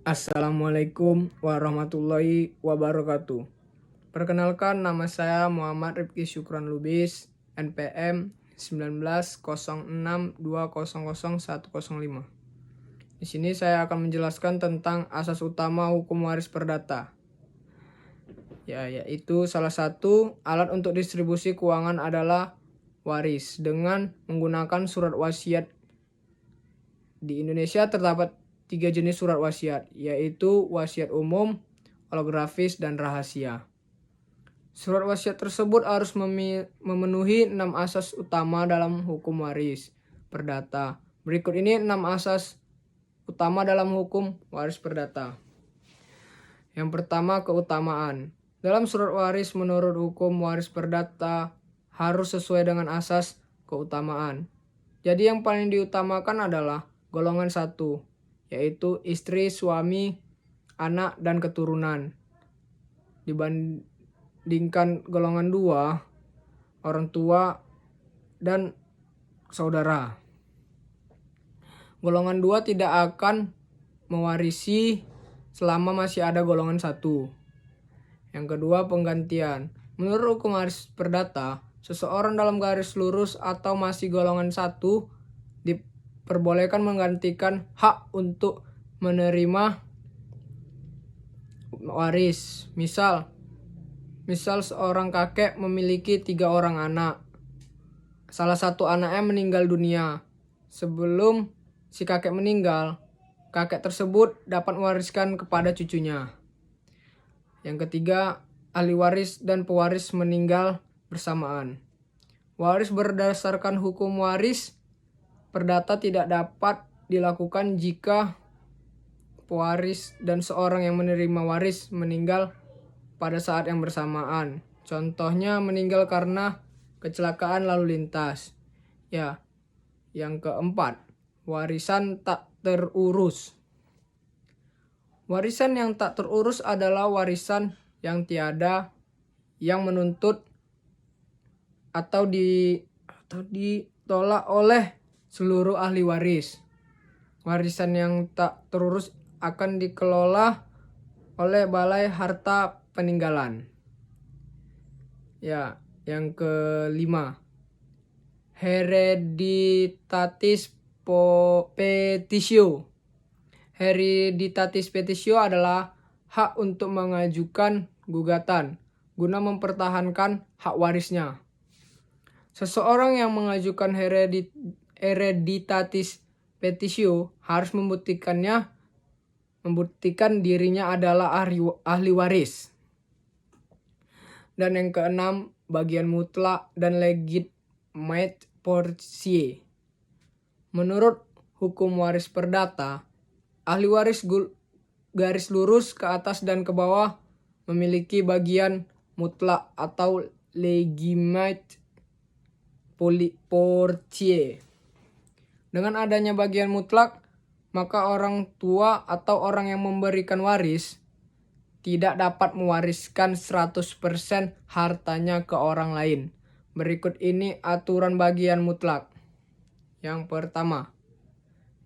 Assalamualaikum warahmatullahi wabarakatuh. Perkenalkan, nama saya Muhammad Rifki Syukron Lubis, NPM 1906200105. Di sini saya akan menjelaskan tentang asas utama hukum waris perdata. Yaitu salah satu alat untuk distribusi keuangan adalah waris dengan menggunakan surat wasiat. Di Indonesia terdapat 3 jenis surat wasiat, yaitu wasiat umum, holografis, dan rahasia. Surat wasiat tersebut harus memenuhi 6 asas utama dalam hukum waris perdata. Berikut ini 6 asas utama dalam hukum waris perdata. Yang pertama, keutamaan. Dalam surat waris menurut hukum waris perdata harus sesuai dengan asas keutamaan. Jadi yang paling diutamakan adalah golongan 1, yaitu istri, suami, anak, dan keturunan. Dibandingkan golongan 2, orang tua dan saudara. Golongan 2 tidak akan mewarisi selama masih ada golongan 1. Yang kedua, penggantian. Menurut hukum waris perdata, seseorang dalam garis lurus atau masih golongan 1 diperbolehkan menggantikan hak untuk menerima waris. Misal seorang kakek memiliki 3 orang anak. Salah satu anaknya meninggal dunia. Sebelum si kakek meninggal, kakek tersebut dapat mewariskan kepada cucunya. Yang ketiga, ahli waris dan pewaris meninggal bersamaan. Waris berdasarkan hukum waris perdata tidak dapat dilakukan jika pewaris dan seorang yang menerima waris meninggal pada saat yang bersamaan. Contohnya meninggal karena kecelakaan lalu lintas. Yang keempat, warisan tak terurus. Warisan yang tak terurus adalah warisan yang tiada, yang menuntut atau ditolak oleh seluruh ahli waris. Warisan yang tak terurus akan dikelola oleh Balai Harta Peninggalan. Yang kelima, hereditatis petitio. Hereditatis petitio adalah hak untuk mengajukan gugatan guna mempertahankan hak warisnya. Seseorang yang mengajukan hereditatis petitio harus membuktikan dirinya adalah ahli waris. Dan yang keenam, bagian mutlak dan legitimate portie. Menurut hukum waris perdata, ahli waris garis lurus ke atas dan ke bawah memiliki bagian mutlak atau legitimate portie. Dengan adanya bagian mutlak, maka orang tua atau orang yang memberikan waris tidak dapat mewariskan 100% hartanya ke orang lain. Berikut ini aturan bagian mutlak. Yang pertama,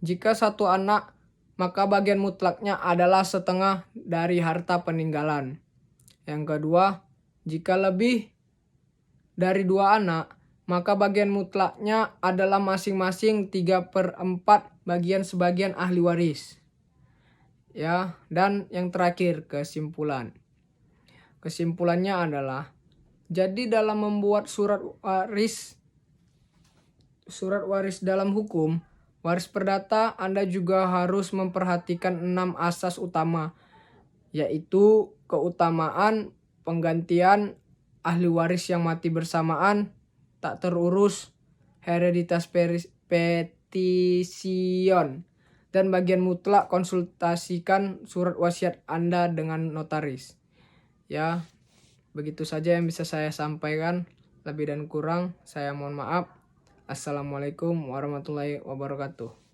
jika satu anak, maka bagian mutlaknya adalah setengah dari harta peninggalan. Yang kedua, jika lebih dari 2 anak, maka bagian mutlaknya adalah masing-masing 3/4 bagian sebagian ahli waris. Dan yang terakhir, kesimpulan. Kesimpulannya adalah, jadi dalam membuat surat waris dalam hukum waris perdata, Anda juga harus memperhatikan 6 asas utama, yaitu keutamaan, penggantian, ahli waris yang mati bersamaan, tak terurus, hereditas petition, dan bagian mutlak. Konsultasikan surat wasiat Anda dengan notaris. Begitu saja yang bisa saya sampaikan. Lebih dan kurang saya mohon maaf. Assalamualaikum warahmatullahi wabarakatuh.